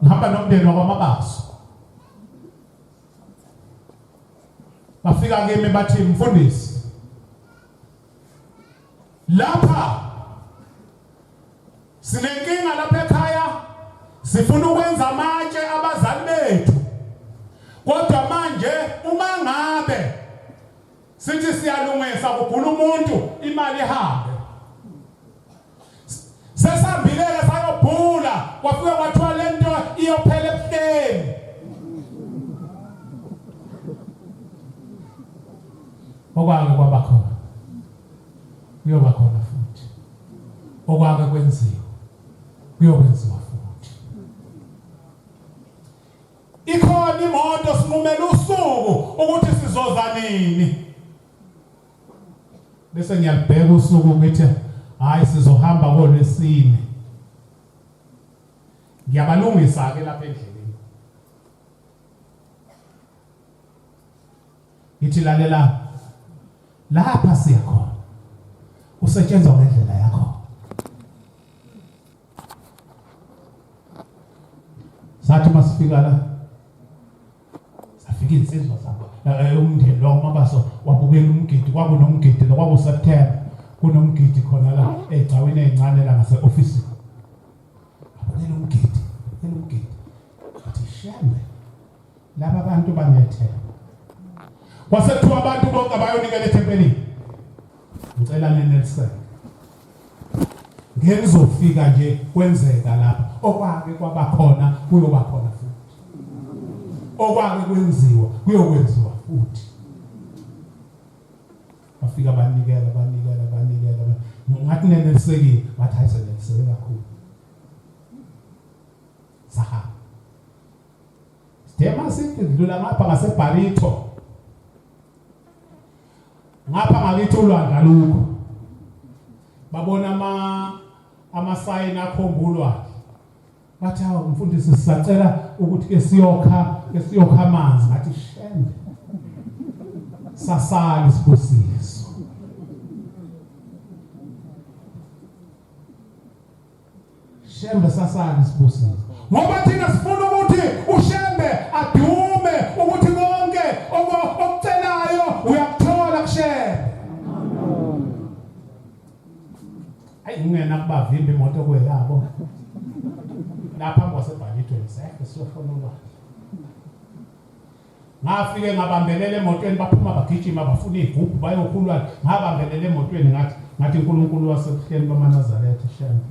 ngihamba nomndeni wakwaMabaso. Bafika kimi bathi Mfundisi, lapha sinenkinga lapha ekhaya, sifuna ukwenza amatshe abazali bethu. Kodwa manje uma ngabe sithi siyalungisa kugula umuntu imali ihambe. Sesambileke sayobhula kwafika kwathiwa lento iyophela ebuhleni. Okwake kwabakhona. Kuyoba khona futhi. Okwake kwenziwa. Kuyokwenziwa futhi. Ikhona imoto sinqumela usuku ukuthi sizoza nini. Bese ngiyabheka usuku ngithi hayi sizohamba ngoLwesine. Ngiyabalungisa ke lapha endleleni. Ngithi lalela lapha siya khona. Usetshenzwa ngendlela yakho. Sathi masifika la safika insizwa sakho. Umndeni wakwaMabaso wabukela umgidi, kwakunomgidi kwakuSeptember. Kunomgidi khona la egcaweni ezincane la ngase office. Abukela umgidi, umgidi. Athi Shembe. Laba abantu banethemba. Kwasethiwa abantu bonke abayonikela ethempelini. Ngicela neNelson. Ngeke ngizofika nje kwenzeka lapha. Okwake kwabakhona kuyoba khona futhi. Okwake kwenziwa kuyokwenziwa futhi. Bafika banikela. Ngathi neNelson bathi hayisebenze kakhulu. Saha. Sithema sithi dlula ngapha ngaseBarito. Ngapha ngakithi ulwandla lukho. Babona amasayini akhombulwa. Bathi hawu Mfundisi sisacela ukuthi ke siyokha amanzi. Ngathi Shembe. Sasala isibusiso. Shembe sasala isibusiso. Ngoba thina sifuna ukuthi uShembe adume ukuthi konke okucelayo uyakuthola kuShembe. Hayi ngena kubavimba imoto kweyabo. Lapha kwaseBarito ngiseke siyofuna ulwazi. Ngafike ngabambelela emotweni baphuma bagijima bafuna igubhu bayokhulwa. Ngabambelela emotweni ngathi uNkulunkulu wasebuhleni bamaNazaretha Shembe.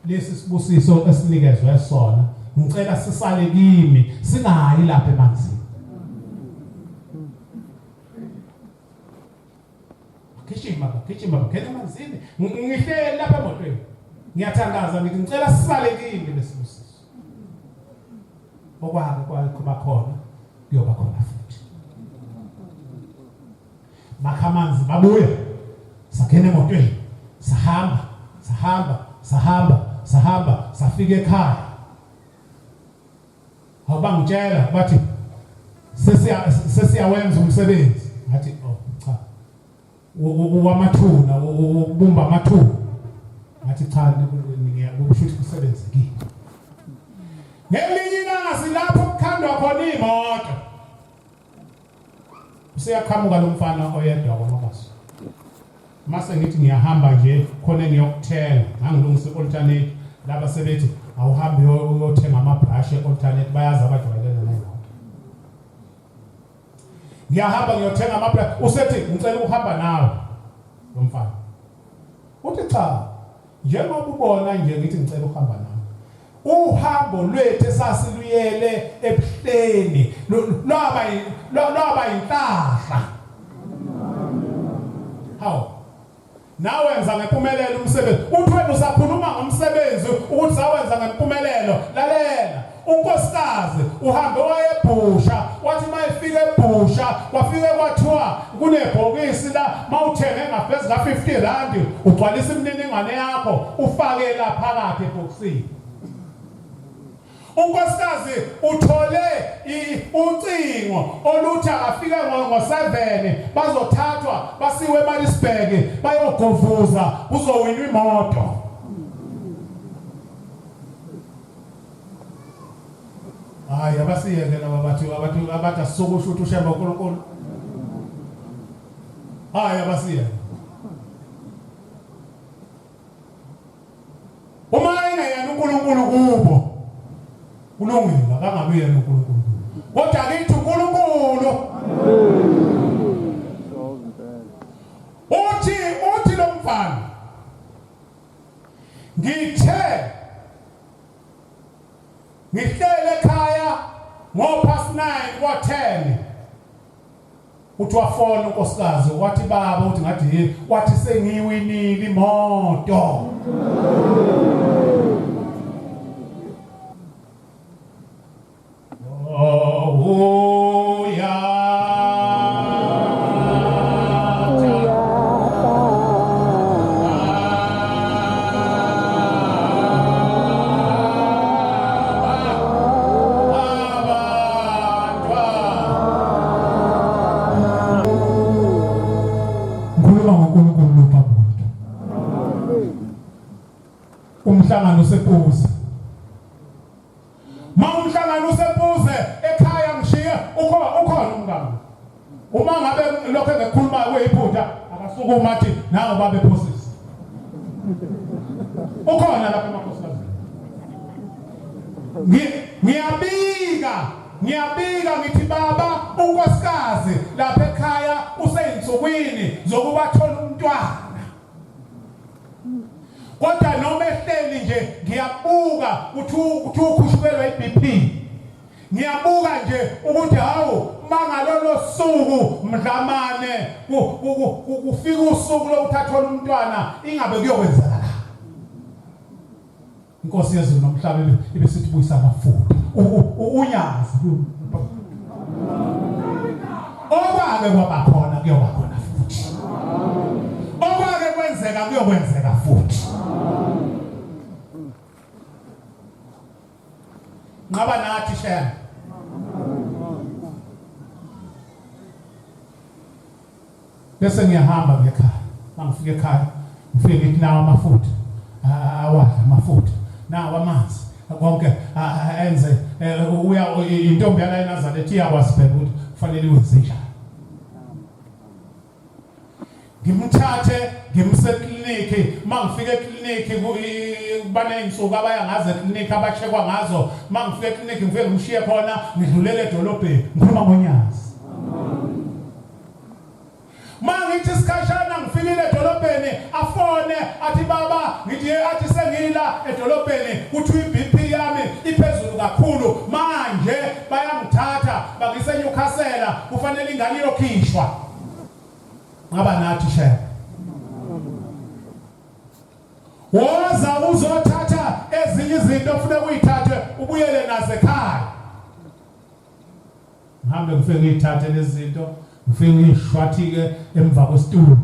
Lesi sibusiso esinikezwe sona ngicela sisale kimi singayi lapha emanzini. Gijima ngene emanzini ngihleli lapha emotweni. Ngiyathandaza ngithi ngicela sisale kimi lesibusiso. Okwake kuba khona kuyoba khona futhi. Bakhamanzi babuya sakene emotweni sahamba safika ekhaya. Abangitshela bathi sesiyawenza umsebenzi. Ngathi cha. Wamathuna ubumba amathuna. Ngathi cha ngiyakusho ukuthi kusebenzekile. Ngelinye ilanga silapho kukhandwa khona imoto. Useyaqhamuka lo mfana oyedwa kwaMabaso. Mase ngithi ngiyahamba nje khona ngiyokuthenga ngangilungisa alternate laba sebethi awuhambe uyothenga amabrush alternate bayazi abajwayelene nayo. Ngiyahamba ngiyothenga amabrush usethi ngicela ukuhamba nawe lo mfana. Uthi cha njengoba ubona nje ngithi ngicela ukuhamba nawe. Uhambo lwethu esasiluyele ebuhleni lwaba inhlahla. Hawu nawenza ngempumelelo umsebenzi. Uthi wena usakhuluma ngomsebenzi ukuthi sawenza ngempumelelo. Lalela unkosikazi uhambe wayeBhusha wathi mayefika eBhusha kwafike kwathiwa kunebhokisi la mawuthenge ngaphezulu ka50 ugcwalisa imininingwane yakho ufake la phakathi ebhokisini. Unkosikazi uthole ucingo oluthi afike ngo7 bazothathwa basiwe eMalisburg bayogovuza kuzowinwa imoto. hayi abasiyeke laba abantu abathi sokusho ukuthi uShembe uNkulunkulu. Hayi abasiyeke. Uma yena uNkulunkulu kubo kulungile akangabi yena uNkulunkulu. Kodwa akithi uNkulunkulu. Uthi lo mfana ngihlele ekhaya ngo-9:30 kwa-10 uthi wafona unkosikazi wathi baba uthi ngathi wathi sengiyiwinile imoto. Umhlangano sepuze. Umhlangano sepuze ekhaya ngishiye ukhona umngane. Uma ngabe lokho engekhuluma kuyiphutha akasukuma athi nawo babe phosisi. Ukhona lapha emakhosikazi. Ngiyabika ngithi baba unkosikazi lapha ekhaya useyinsukwini zokuba thola umntwana. Kodwa noma ehleli nje ngiyabuka uthi ukhushukelwa iBP. Ngiyabuka nje ukuthi hawo mangalolo suku mdlamane kufika usuku lokuthathola umntwana ingabe kuyokwenzakala. Inkosi yezulu nomhlaba ibesithi buyisa amafutha. Unyazi. Okwake kwabakhona kuyobakhona futhi. Okwake kwenzeka kuyokwenzeka futhi. Ngaba nathi Shembe. Bese ngiyahamba ngekhaya. Mangifika ekhaya, ngifike ngithi nawo amafutha. Awadla amafutha. Nawo amanzi. Konke enze uya intombi yala eNazaretha iyakwazi phela ukuthi kufanele wenze njani. Ngimthathe ngimse ekliniki mangifika ekliniki baneyinsuku abaya ngaze ekliniki abachekwa ngazo mangifika ekliniki ngifike ngimshiye khona ngidlulele edolobheni ngikhuluma ngoNyazi. Mangithi isikhashana ngifikile edolobheni afone athi baba ngithi athi sengila edolobheni kuthi iBP yami iphezulu kakhulu manje bayangithatha bangise eNyukhasela kufanele ingane iyokhishwa. Ngaba nathi Shembe. Woza uzothatha ezinye izinto ofuna uyithathe ubuyele nazo ekhaya. Ngihambe ngifike ngiyithathe lezi zinto ngifike ngishwathi-ke emva kwesitulo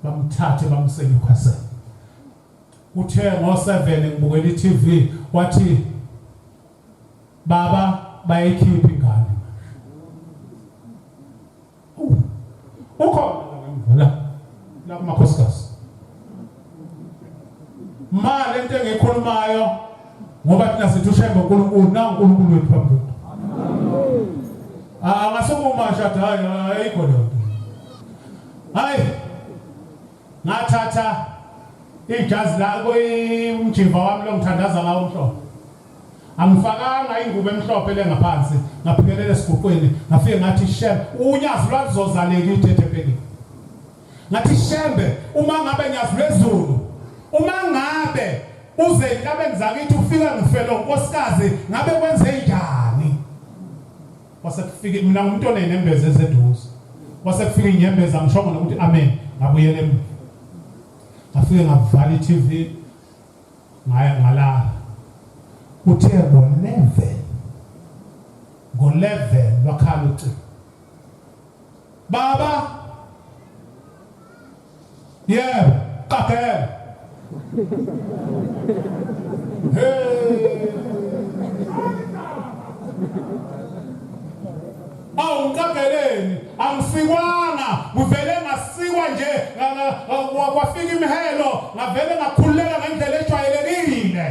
bamthathe bamse eNyukhasela. Uthe ngo-7 ngibukela iTV wathi baba bayikhipha ingane. Ukhona la kumakhosikazi. Lento engikhulumayo ngoba thina sithi uShembe uNkulunkulu na uNkulunkulu wethu phambili. Ngasukuma shada hayi ayikho lento. Hayi ngathatha ijazi la umjimba wami lo ngithandaza ngawo umhlophe. Angifakanga ingubo emhlophe le ngaphansi ngaphikelele esiguqweni ngafike ngathi Shembe unyazi lwazozaleka ithethepeni. Ngathi Shembe uma ngabe nyazi lwezulu uma ngabe uze entabeni zakithi ufika ngifelo nkosikazi ngabe kwenze njani. Wasekufike mina ngumuntu onenembezi ezeduze. Wasekufika inyembezi ngishongo nokuthi amen ngabuyele emva. Ngafike ngavala iTV ngala uthe ngo-11 wakhala ucingo. Baba yebo qaphela. Hey awungqageleni angisikwanga kuvele ngasikwa nje kwafika imihelo ngavele ngakhululeka ngendlela ejwayelekile.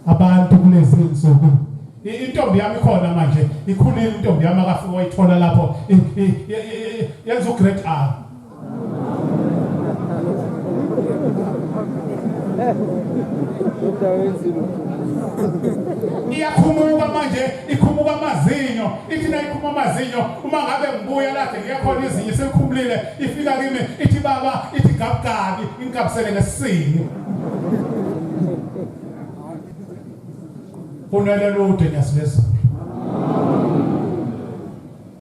abantu kulezi insuku intombi yami khona manje ikhulile intombi yami akafika wayithola lapho yenza ugrade R iyakhumuka manje ikhumuka amazinyo ithi na ikhuma amazinyo uma ngabe ngibuya lapha ngiyakhona izinyo selikhumulile ifika kimi ithi baba ithi gabugabi ingikabisele ngesini kunele lutho nyasilesa